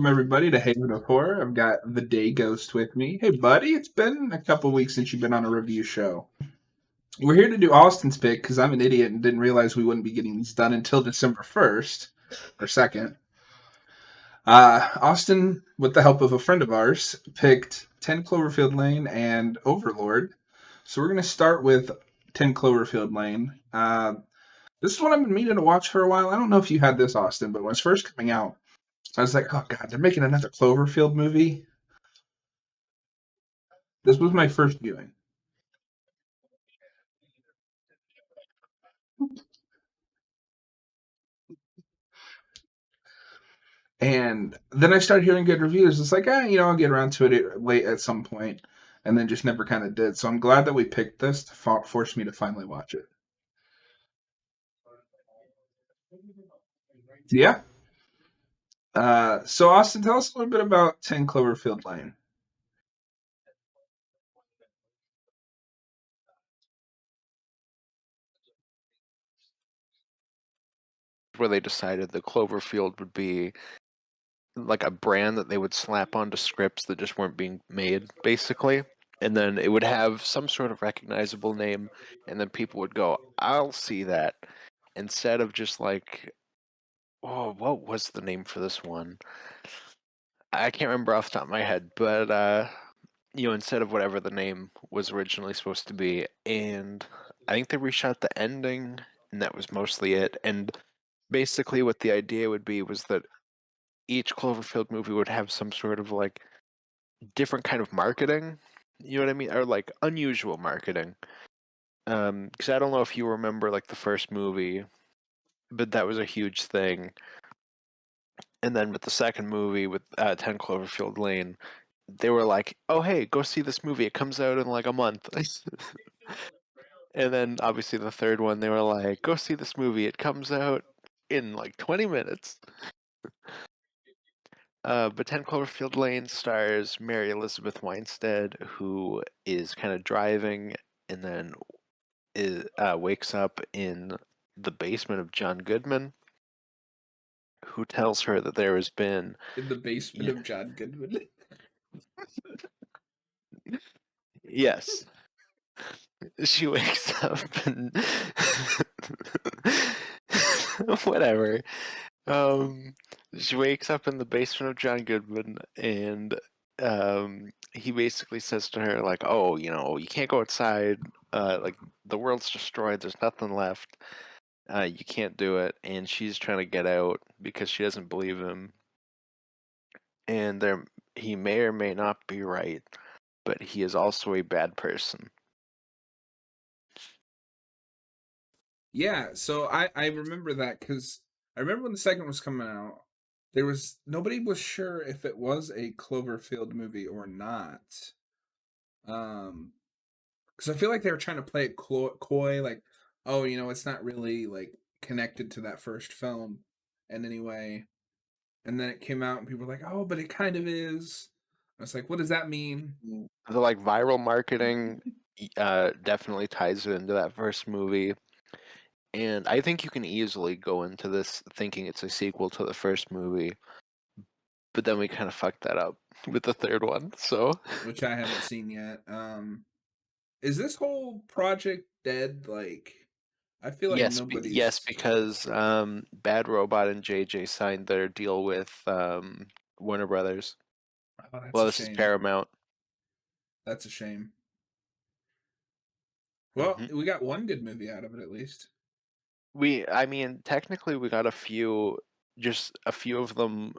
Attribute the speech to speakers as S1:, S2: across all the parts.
S1: Welcome everybody to Haven of Horror. I've got TheDayGhost with me. Hey buddy, it's been a couple weeks since you've been on a review show. We're here to do Austin's pick because I'm an idiot and didn't realize we wouldn't be getting these done until December 1st or 2nd. Austin, with the help of a friend of ours, picked 10 Cloverfield Lane and Overlord. So we're going to start with 10 Cloverfield Lane. This is one I've been meaning to watch for a while. I don't know if you had this, Austin, but when it's first coming out, I was like, oh god, they're making another Cloverfield movie. This was my first viewing. And then I started hearing good reviews. It's like, I'll get around to it late at some point, and then just never kind of did. So I'm glad that we picked this to force me to finally watch it. Yeah. So Austin, tell us a little bit about 10 Cloverfield Lane.
S2: Where they decided the Cloverfield would be like a brand that they would slap onto scripts that just weren't being made, basically. And then it would have some sort of recognizable name, and then people would go, I'll see that. Instead of just like, oh, what was the name for this one? I can't remember off the top of my head, but instead of whatever the name was originally supposed to be, and I think they reshot the ending, and that was mostly it. And basically, what the idea would be was that each Cloverfield movie would have some sort of like different kind of marketing. You know what I mean? Or like unusual marketing. Because I don't know if you remember like the first movie, but that was a huge thing. And then with the second movie with 10 Cloverfield Lane, they were like, "Oh hey, go see this movie. It comes out in like a month." And then obviously the third one, they were like, "Go see this movie. It comes out in like 20 minutes." But 10 Cloverfield Lane stars Mary Elizabeth Winstead, who is kind of driving and then wakes up in the basement of John Goodman, who tells her that there has been.
S1: In the basement
S2: Yeah,
S1: of John Goodman.
S2: yes. She wakes up and. Whatever. Um, she wakes up in the basement of John Goodman, and he basically says to her like, "Oh, you can't go outside. Like the world's destroyed. There's nothing left. You can't do it." And she's trying to get out because she doesn't believe him. And he may or may not be right, but he is also a bad person.
S1: Yeah, so I remember that because I remember when the second was coming out, nobody was sure if it was a Cloverfield movie or not. Um, because I feel like they were trying to play it coy, like, oh, it's not really like connected to that first film in any way. And then it came out, and people were like, oh, but it kind of is. I was like, what does that mean?
S2: The like viral marketing definitely ties it into that first movie. And I think you can easily go into this thinking it's a sequel to the first movie, but then we kind of fucked that up with the third one. So
S1: Which I haven't seen yet. Is this whole project dead? Like, I feel like
S2: yes,
S1: nobody's.
S2: because Bad Robot and JJ signed their deal with Warner Brothers.
S1: Oh, that's
S2: Well,
S1: a
S2: this is
S1: shame.
S2: Paramount.
S1: That's a shame. Well,
S2: hmm
S1: we got one good movie out of it at least.
S2: I mean, technically, we got just a few of them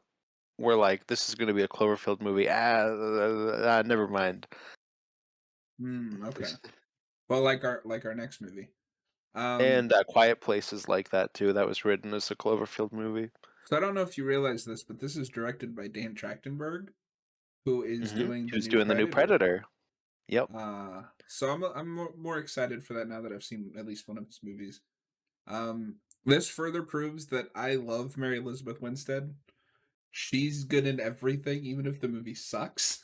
S2: were like, "This is going to be a Cloverfield movie." Never mind.
S1: Okay. Well, like our next movie. Um,
S2: And Quiet Place is like that too. That was written as a Cloverfield movie.
S1: so I don't know if you realize this, but this is directed by Dan Trachtenberg, who is doing the
S2: Who's
S1: new
S2: doing the new
S1: Predator.
S2: Predator? Yep.
S1: So I'm more excited for that now that I've seen at least one of his movies. This further proves that I love Mary Elizabeth Winstead. She's good in everything, even if the movie sucks.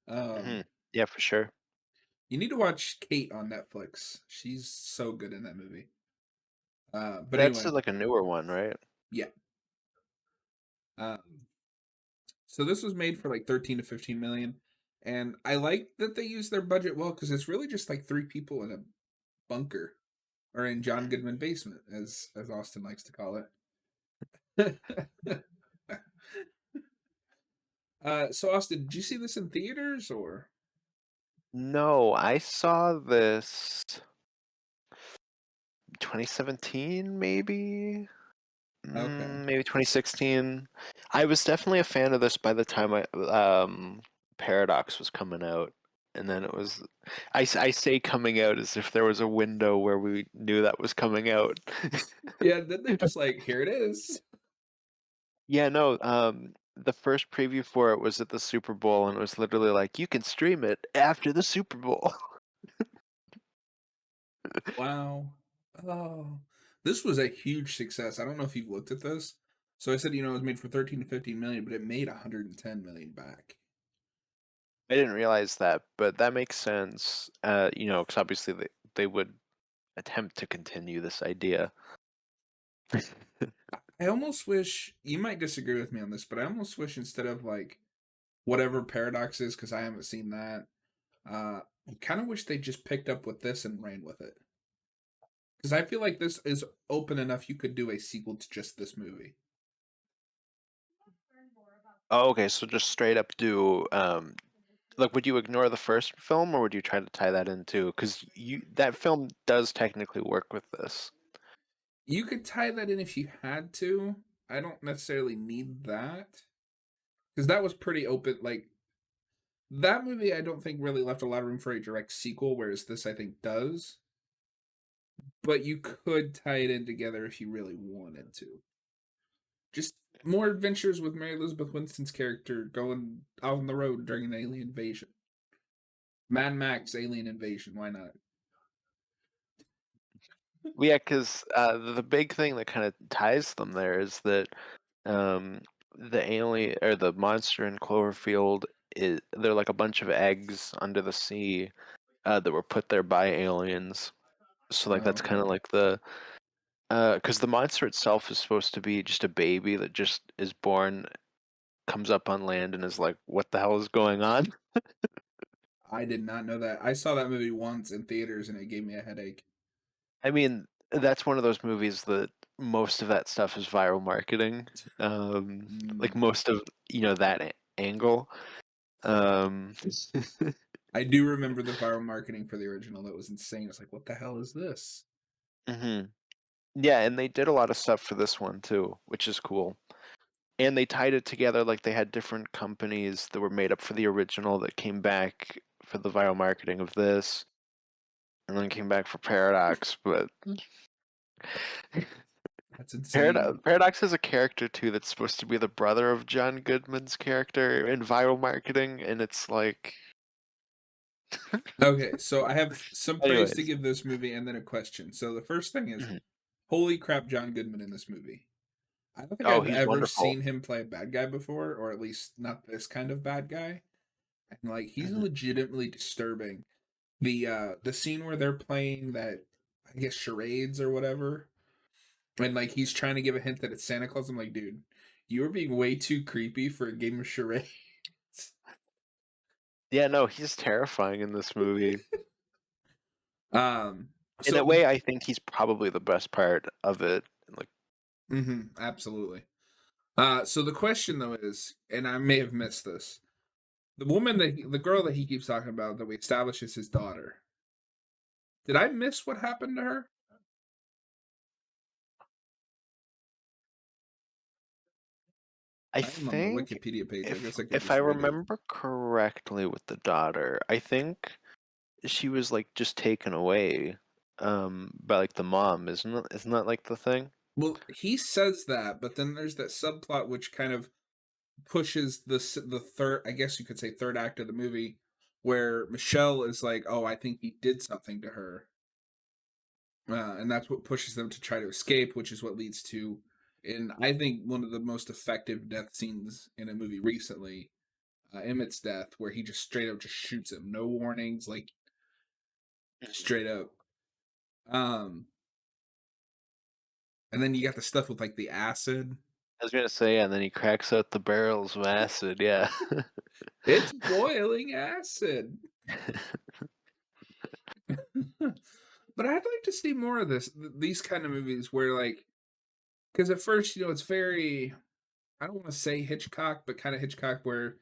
S2: hmm
S1: Um,
S2: Yeah, for sure.
S1: you need to watch Kate on Netflix. She's so good in that movie. But
S2: That's
S1: anyway,
S2: like a newer one, right?
S1: yeah. Um, So this was made for like 13 to 15 million. And I like that they use their budget well because it's really just like three people in a bunker or in John Goodman basement, as Austin likes to call it. So Austin, did you see this in theaters or?
S2: No, I saw this 2017, maybe?
S1: Okay.
S2: Maybe 2016. I was definitely a fan of this by the time Paradox was coming out. And then it was I say coming out as if there was a window where we knew that was coming out.
S1: Yeah, then they're just like, here it is.
S2: Yeah, no, the first preview for it was at the Super Bowl and it was literally like you can stream it after the Super Bowl.
S1: Wow. Oh, this was a huge success. I don't know if you've looked at this. So I said, it was made for 13 to 15 million, but it made 110 million back.
S2: I didn't realize that, but that makes sense. Because obviously they would attempt to continue this idea.
S1: I almost wish you might disagree with me on this, but I almost wish instead of like whatever Paradox is, because I haven't seen that, I kind of wish they just picked up with this and ran with it. Because I feel like this is open enough you could do a sequel to just this movie.
S2: Oh, okay, so just straight up do like would you ignore the first film or would you try to tie that into because you that film does technically work with this.
S1: You could tie that in if you had to. I don't necessarily need that. Because that was pretty open. Like, that movie, I don't think really left a lot of room for a direct sequel, whereas this, I think, does. But you could tie it in together if you really wanted to. Just more adventures with Mary Elizabeth Winston's character going out on the road during an alien invasion. Mad Max alien invasion. Why not?
S2: Well, yeah, because the big thing that kind of ties them there is that um, the alien or the monster in Cloverfield is they're like a bunch of eggs under the sea that were put there by aliens. So like that's kind of
S1: Okay.
S2: like the because the monster itself is supposed to be just a baby that just is born, comes up on land, and is like, "What the hell is going on?"
S1: I did not know that. I saw that movie once in theaters and it gave me a headache.
S2: I mean, that's one of those movies that most of that stuff is viral marketing. Like
S1: Mm.
S2: most of that angle. Um,
S1: I do remember the viral marketing for the original. That was insane. It's like, what the hell is this?
S2: hmm Yeah, and they did a lot of stuff for this one too, which is cool. And they tied it together like they had different companies that were made up for the original that came back for the viral marketing of this, and then came back for Paradox. But
S1: That's insane.
S2: Paradox has a character too that's supposed to be the brother of John Goodman's character in viral marketing, and it's like,
S1: Okay, so I have some praise to
S2: anyways.
S1: give this movie and then a question. So the first thing is,
S2: Mhm.
S1: holy crap, John Goodman in this movie. I don't think
S2: Oh,
S1: I've
S2: he's
S1: ever
S2: wonderful.
S1: seen him play a bad guy before, or at least not this kind of bad guy. And like he's
S2: Mhm.
S1: legitimately disturbing. The scene where they're playing that I guess charades or whatever, and like he's trying to give a hint that it's Santa Claus. I'm like, dude, you are being way too creepy for a game of charades.
S2: Yeah, no, he's terrifying in this movie.
S1: Um,
S2: In
S1: so
S2: a way, I think he's probably the best part of it. Like,
S1: absolutely. So the question though is, and I may have missed this, the girl that he keeps talking about that we establish is his daughter. Did I miss what happened to her?
S2: I
S1: I am on the
S2: think
S1: Wikipedia page. I guess I could
S2: if I
S1: just read it.
S2: remember correctly with the daughter, I think she was like just taken away by like the mom, isn't it? Isn't that like the thing?
S1: Well, he says that, but then there's that subplot which kind of pushes the third, I guess you could say third act of the movie, where Michelle is like, "Oh, I think he did something to her," and that's what pushes them to try to escape, which is what leads to, and I think one of the most effective death scenes in a movie recently, Emmett's death, where he just straight up just shoots him, no warnings, like
S2: Mhm.
S1: straight up. Um, and then you got the stuff with like the acid.
S2: I was gonna say, and then he cracks out the barrels of acid, yeah.
S1: It's boiling acid. But I'd like to see more of these kind of movies where, like, because at first, it's very, I don't want to say Hitchcock, but kind of Hitchcock where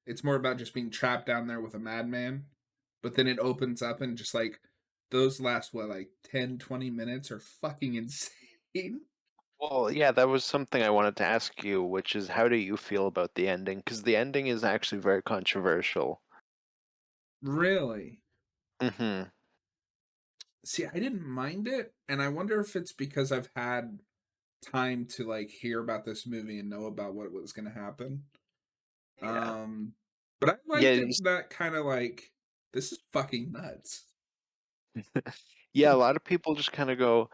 S1: it's more about just being trapped down there with a madman. But then it opens up and just like those last, what, like 10, 20 minutes are fucking insane.
S2: Well, yeah, that was something I wanted to ask you, which is how do you feel about the ending? Because the ending is actually very controversial.
S1: Really?
S2: Mhm.
S1: See, I didn't mind it. And I wonder if it's because I've had time to like hear about this movie and know about what was going to happen.
S2: Yeah.
S1: Um, but I
S2: Yeah,
S1: liked it that kind of like, this is fucking nuts.
S2: yeah, a lot of people just kinda go,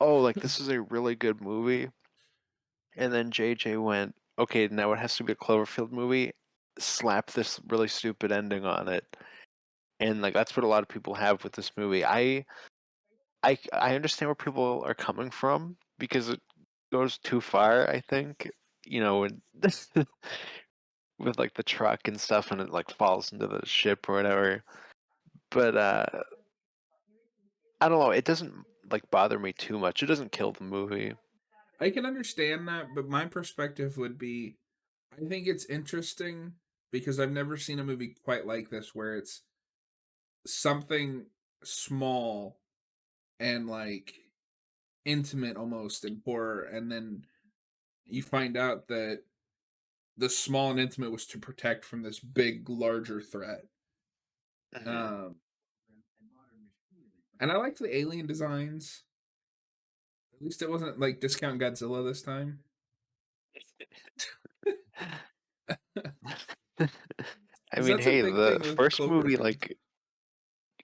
S2: "Oh, like, this is a really good movie," and then JJ went, "Okay, now it has to be a Cloverfield movie, slap this really stupid ending on it," and, like, that's what a lot of people have with this movie. I understand where people are coming from because it goes too far, I think, when with, like, the truck and stuff and it, like, falls into the ship or whatever, but, I don't know, it doesn't, like, bother me too much. It doesn't kill the movie.
S1: I can understand that, but my perspective would be I think it's interesting because I've never seen a movie quite like this where it's something small and like intimate almost in horror, and then you find out that the small and intimate was to protect from this big, larger threat.
S2: Mhm.
S1: Um, and I liked the alien designs. At least it wasn't like Discount Godzilla this time.
S2: I
S1: Because
S2: mean,
S1: that's a
S2: hey,
S1: big
S2: the
S1: thing with
S2: first movie,
S1: Cloverfield.
S2: like,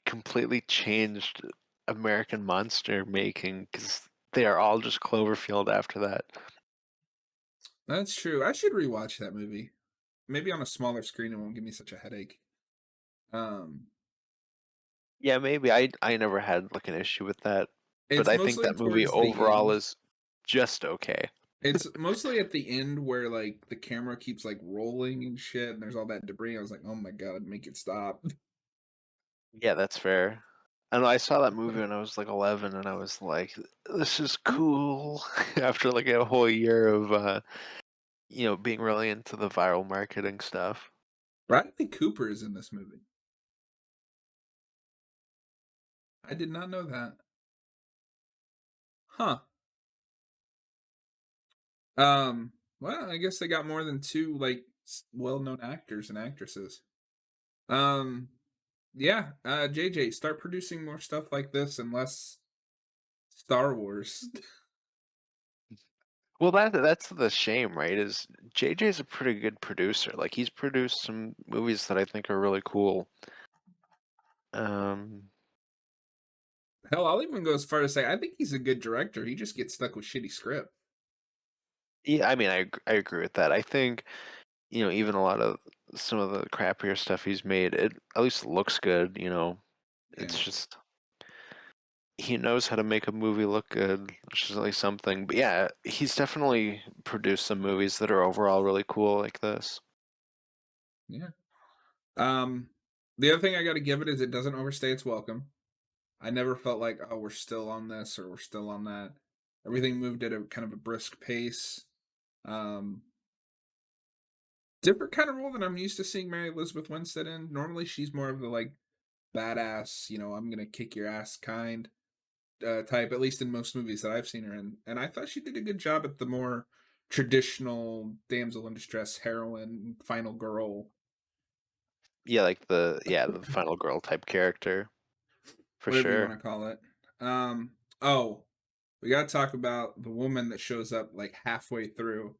S2: completely changed American monster making because they are all just Cloverfield after that.
S1: That's true. I should rewatch that movie. Maybe on a smaller screen, it won't give me such a headache. Um,
S2: Yeah, maybe. I never had, like, an issue with that, but
S1: it's
S2: I think
S1: mostly
S2: that movie
S1: towards the
S2: overall
S1: end.
S2: is just okay.
S1: It's mostly at the end where like the camera keeps like rolling and shit, and there's all that debris. I was like, oh my god, make it stop.
S2: Yeah, that's fair. I know I saw that movie when I was, like, 11, and I was like, "This is cool," after, like, a whole year of, being really into the viral marketing stuff.
S1: Bradley Cooper is in this movie. I did not know that. Huh. Well, I guess they got more than two like well-known actors and actresses. Um, yeah. JJ, start producing more stuff like this and less Star Wars.
S2: Well, that's the shame, right? Is JJ's a pretty good producer. Like he's produced some movies that I think are really cool. Um,
S1: Hell, I'll even go as far as say I think he's a good director. He just gets stuck with shitty script.
S2: yeah, I mean, I agree with that. I think even a lot of some of the crappier stuff he's made, it at least looks good.
S1: Yeah.
S2: It's just he knows how to make a movie look good, which is like something. But yeah, he's definitely produced some movies that are overall really cool like this.
S1: Yeah. Um, the other thing I got to give it is it doesn't overstay its welcome. I never felt like, oh, we're still on this or we're still on that. Everything moved at a kind of a brisk pace. Um, Different kind of role than I'm used to seeing Mary Elizabeth Winstead in. Normally, she's more of the like badass, I'm gonna kick your ass kind type. At least in most movies that I've seen her in, and I thought she did a good job at the more traditional damsel in distress, heroine, final girl,
S2: Yeah, like the final girl type character for
S1: whatever you want
S2: sure.
S1: to call it. Oh, we got to talk about the woman that shows up like halfway through.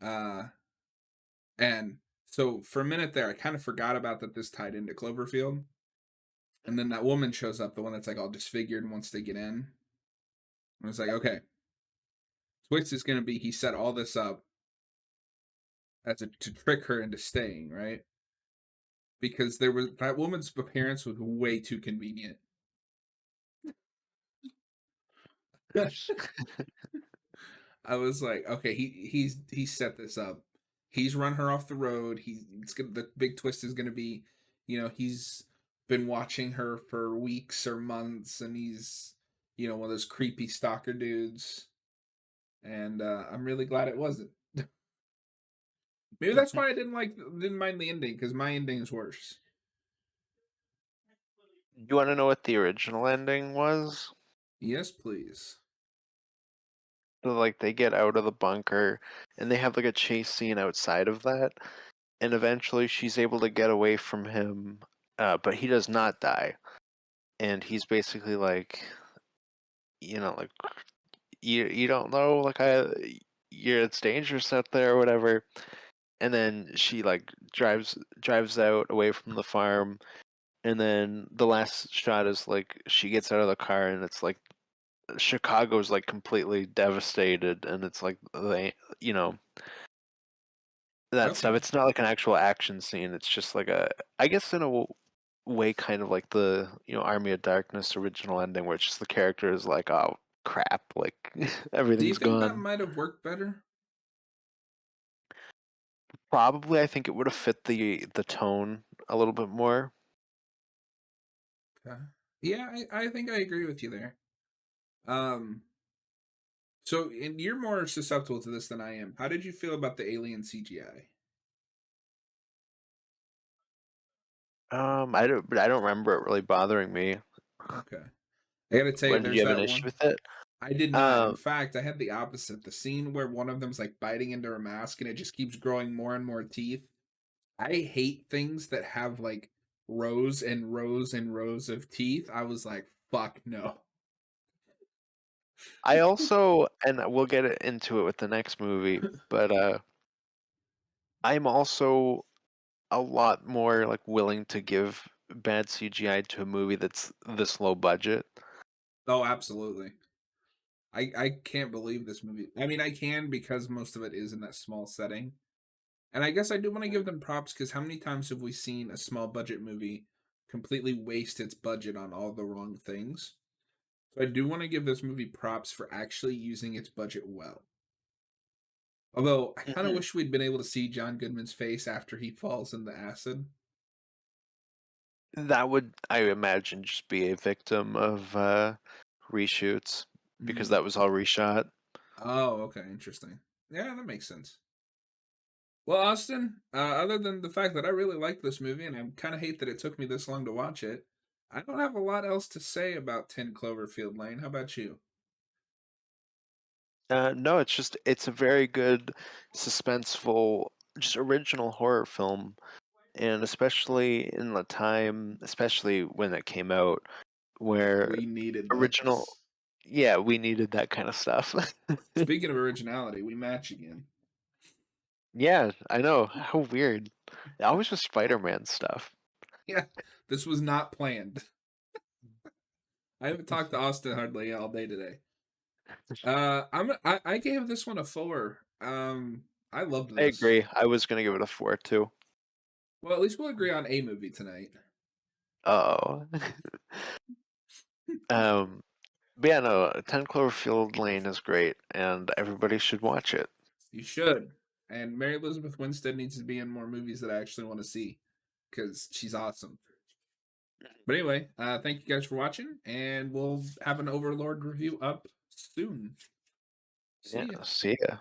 S1: Uh, and so for a minute there, I kind of forgot about that this tied into Cloverfield. And then that woman shows up, the one that's like all disfigured once they get in. And it's like, okay, twist is going to be he set all this up to trick her into staying, right? Because there was that woman's appearance was way too convenient. I was like, okay, he's set this up. He's run her off the road. The big twist is gonna be, he's been watching her for weeks or months, and he's one of those creepy stalker dudes. And I'm really glad it wasn't. Maybe that's why I didn't mind the ending because my ending is worse.
S2: You want to know what the original ending was?
S1: Yes, please.
S2: So, like, they get out of the bunker and they have like a chase scene outside of that, and eventually she's able to get away from him, but he does not die, and he's basically like, like, you don't know, like, it's dangerous out there or whatever. And then she like drives out away from the farm, and then the last shot is like she gets out of the car and it's like Chicago's like completely devastated, and it's like that stuff.
S1: Okay.
S2: It's not like an actual action scene. It's just like I guess in a way, kind of like the Army of Darkness original ending, where it's just the character is like, oh crap, like
S1: Do you
S2: everything's
S1: think that
S2: gone.
S1: might have worked better?
S2: Probably, I think it would have fit the tone a little bit more.
S1: Okay. Yeah, I think I agree with you there. Um, and you're more susceptible to this than I am. How did you feel about the alien CGI?
S2: I don't remember it really bothering me.
S1: Okay. I gotta tell you,
S2: When did you
S1: there's
S2: have an
S1: that
S2: issue
S1: one.
S2: with it?
S1: I did not. In
S2: Um,
S1: fact, I had the opposite. The scene where one of them's like biting into her mask and it just keeps growing more and more teeth. I hate things that have like rows and rows and rows of teeth. I was like, fuck no.
S2: I also, and we'll get into it with the next movie, but I'm also a lot more like willing to give bad CGI to a movie that's this low budget.
S1: Oh, absolutely. I can't believe this movie. I mean, I can because most of it is in that small setting. And I guess I do want to give them props because how many times have we seen a small budget movie completely waste its budget on all the wrong things? So I do want to give this movie props for actually using its budget well. Although I kind of
S2: Mhm.
S1: wish we'd been able to see John Goodman's face after he falls in the acid.
S2: That would, I imagine, just be a victim of reshoots, because
S1: Mm.
S2: that was all reshot.
S1: Oh, okay, interesting. Yeah, that makes sense. Well, Austin, other than the fact that I really like this movie and I kind of hate that it took me this long to watch it, I don't have a lot else to say about 10 Cloverfield Lane. How about you?
S2: No, it's a very good, suspenseful, just original horror film, and especially in the time, especially when it came out, where
S1: We needed
S2: original,
S1: this.
S2: yeah, we needed that kind of stuff.
S1: Speaking of originality, we match again.
S2: Yeah, I know. How weird. Always with Spider-Man stuff.
S1: Yeah, this was not planned. I haven't talked to Austin hardly all day today. I gave this one a 4. I loved
S2: I
S1: this.
S2: agree. I was gonna give it a 4 too.
S1: Well, at least we'll agree on a movie tonight.
S2: Oh. um, but yeah, no, 10 Cloverfield Lane is great, and everybody should watch it.
S1: You should. And Mary Elizabeth Winstead needs to be in more movies that I actually want to see because she's awesome. But anyway, thank you guys for watching, and we'll have an Overlord review up soon. See
S2: Yeah,
S1: ya.
S2: see ya.